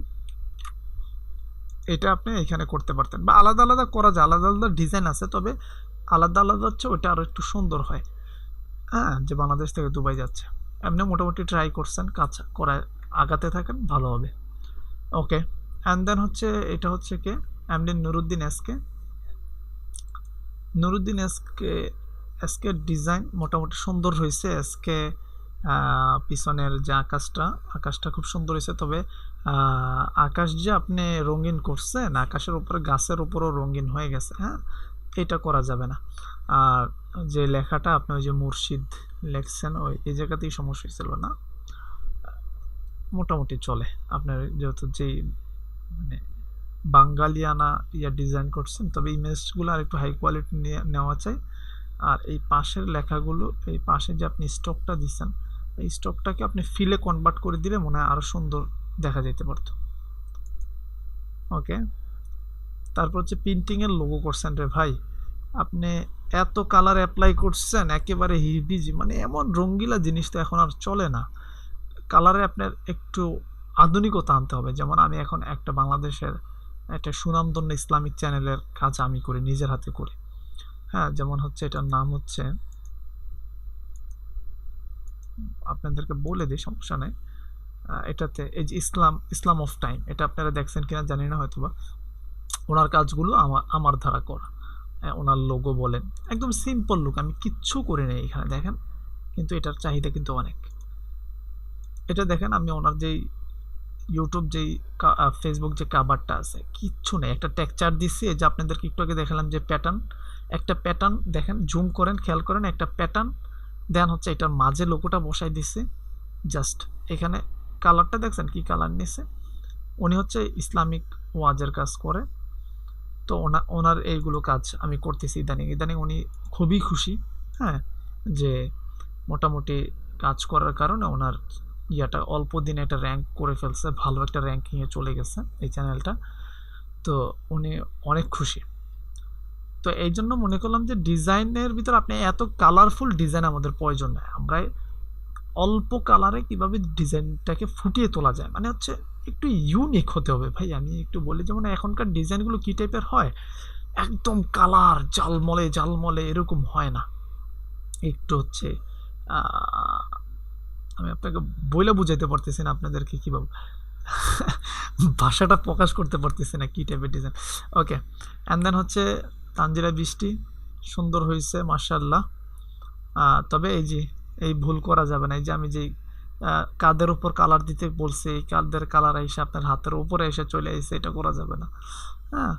এটা আপনি এখানে করতে পারতেন, বা আলাদা আলাদা করা যায়, আলাদা আলাদা ডিজাইন আছে, তবে আলাদা আলাদা হচ্ছে ওইটা আরও একটু সুন্দর হয়। হ্যাঁ, যে বাংলাদেশ থেকে দুবাই যাচ্ছে, এমনি মোটামুটি ট্রাই করছেন, কাজ করায় আগাতে থাকেন, ভালো হবে। ওকে, অ্যান্ড দেন হচ্ছে এটা হচ্ছে কে, এমডি নুরুদ্দিন এসকে ডিজাইন মোটামুটি সুন্দর হয়েছে। এসকে পিছনের যে আকাশটা খুব সুন্দর হয়েছে, তবে আকাশ যে আপনি রঙিন করছেন, আকাশের উপরে গাছের উপরও রঙিন হয়ে গেছে, হ্যাঁ, এটা করা যাবে না। আর যে লেখাটা আপনি ওই যে মুর্শিদ লেখছেন, ওই এই জায়গাতেই সমস্যা হয়েছিল না, মোটামুটি চলে। আপনার যেহেতু যেই মানে বাঙালিয়ানা ডিজাইন করছেন, তবে ইমেজগুলো আর একটু হাই কোয়ালিটি নেওয়া চাই। আর এই পাশের লেখাগুলো, এই পাশে যে আপনি স্টকটা দিচ্ছেন, এই স্টকটাকে আপনি ফিলে কনভার্ট করে দিলে মনে হয় আরও সুন্দর দেখা যেতে পারত। ওকে, তারপর হচ্ছে প্রিন্টিংয়ের লোগো করছেন রে ভাই, আপনি এত কালার অ্যাপ্লাই করছেন একেবারে হিবিজি, মানে এমন রঙ্গিলা জিনিস তো এখন আর চলে না। কালারে আপনার একটু আধুনিকতা আনতে হবে। যেমন আমি এখন একটা বাংলাদেশের একটা সুনামধন্য ইসলামিক চ্যানেলের কাজ আমি করি, নিজের হাতে করি। হ্যাঁ, যেমন হচ্ছে এটার নাম হচ্ছে, আপনাদেরকে বলে দিই, সমস্যা নেই, এটাতে এই যে ইসলাম অফ টাইম, এটা আপনারা দেখছেন কিনা জানি না, হয়তোবা ওনার কাজগুলো আমার ধারা করা। ওনার লোগো বলেন, একদম সিম্পল লুক, আমি কিচ্ছু করে নেই এখানে দেখেন, কিন্তু এটার চাহিদা কিন্তু অনেক। এটা দেখেন আমি ওনার যেই ইউটিউব যেই ফেসবুক যে কাভারটা আছে কিচ্ছু নেই, একটা টেক্সচার দিচ্ছি, এই যে আপনাদেরকে একটু আগে দেখালাম যে প্যাটার্ন, একটা প্যাটার্ন দেখেন, জুম করেন খেয়াল করেন, একটা প্যাটার্ন দেন হচ্ছে এটার মাঝে লোগোটা বসাই দিচ্ছে জাস্ট। এখানে কালারটা দেখছেন কি কালার নিছে, উনি হচ্ছে ইসলামিক ওয়াজের কাজ করে, তো ওনার এইগুলো কাজ আমি করতেছি ইদানিং ইদানিং, উনি খুবই খুশি, হ্যাঁ, যে মোটামুটি কাজ করার কারণে ওনার ইয়াটা অল্প দিনে একটা র্যাঙ্ক করে ফেলছে, ভালো একটা র্যাঙ্কিংয়ে চলে গেছে এই চ্যানেলটা, তো উনি অনেক খুশি। তো এই জন্য মনে করলাম যে ডিজাইনের ভিতর আপনি এত কালারফুল ডিজাইন আমাদের প্রয়োজন নাই, আমরা অল্প কালারে কিভাবে ডিজাইনটাকে ফুটিয়ে তোলা যায়, মানে হচ্ছে একটু ইউনিক হতে হবে ভাই। আমি একটু বলি যেমন এখনকার ডিজাইনগুলো কী টাইপের হয়, একদম কালার ঝালমলে ঝালমলে এরকম হয় না, একটু হচ্ছে আমি আপনাকে বইলে বুঝাইতে পারতেছি না আপনাদেরকে কীভাবে ভাষাটা প্রকাশ করতে পারতেছি না কী টাইপের ডিজাইন। ওকে, অ্যান্ড দেন হচ্ছে তানজিরা বৃষ্টি সুন্দর হয়েছে মাশাআল্লাহ। তবে এই যে এই ভুল করা যাবে না, এই যে আমি যেই কাদের উপর কালার দিতে বলছি, এই কাদের কালার এসে আপনার হাতের উপরে এসে চলে এসে, এটা করা যাবে না। হ্যাঁ,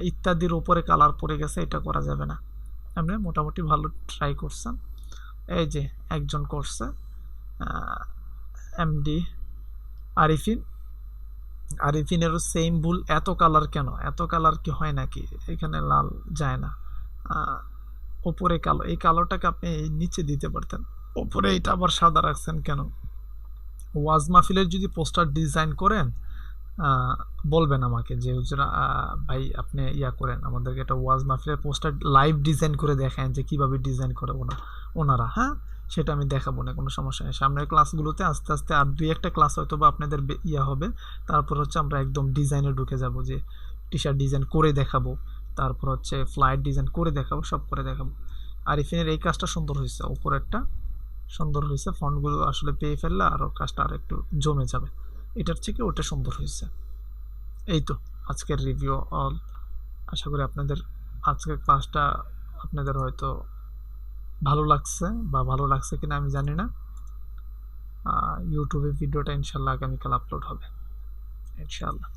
ইত্যাদির উপরে কালার পড়ে গেছে, এটা করা যাবে না। আপনি মোটামুটি ভালো ট্রাই করছেন। এই যে একজন করছে এমডি আরিফিন, আরিফিনেরও সেম ভুল, এত কালার কেন, এত কালার কি হয় নাকি, এখানে লাল যায় না, ওপরে কালো, এই কালোটাকে আপনি এই নিচে দিতে পারতেন, ওপরে এটা আবার সাদা রাখছেন কেন। ওয়াজ মাহফিলের যদি পোস্টার ডিজাইন করেন বলবেন আমাকে যে হুজুর ভাই আপনি ইয়া করেন আমাদেরকে একটা ওয়াজ মাহফিলের পোস্টার লাইভ ডিজাইন করে দেখান যে কীভাবে ডিজাইন করে ওনারা, হ্যাঁ সেটা আমি দেখাবো না, কোনো সমস্যা নেই। সামনের ক্লাসগুলোতে আস্তে আস্তে আর দুই একটা ক্লাস হয়তো বা আপনাদের ইয়া হবে, তারপর হচ্ছে আমরা একদম ডিজাইনে ঢুকে যাব, যে টি শার্ট ডিজাইন করে দেখাবো, তারপর হচ্ছে ফ্লাইট ডিজাইন করে দেখাবো, সব করে দেখাবো। আরিফিনের এই কাজটা সুন্দর হয়েছে, উপরেরটা সুন্দর হয়েছে, ফন্টগুলো আসলে পেয়ে ফেললে আরও কাজটা আর একটু জমে যাবে, এটার থেকে ওটা সুন্দর হয়েছে। এই তো আজকের রিভিউ অল, আশা করি আপনাদের আজকের ক্লাসটা আপনাদের হয়তো ভালো লাগছে, বা ভালো লাগছে কিনা আমি জানি না। ইউটিউবে ভিডিওটা ইনশাল্লাহ আগামীকাল আপলোড হবে ইনশাল্লাহ।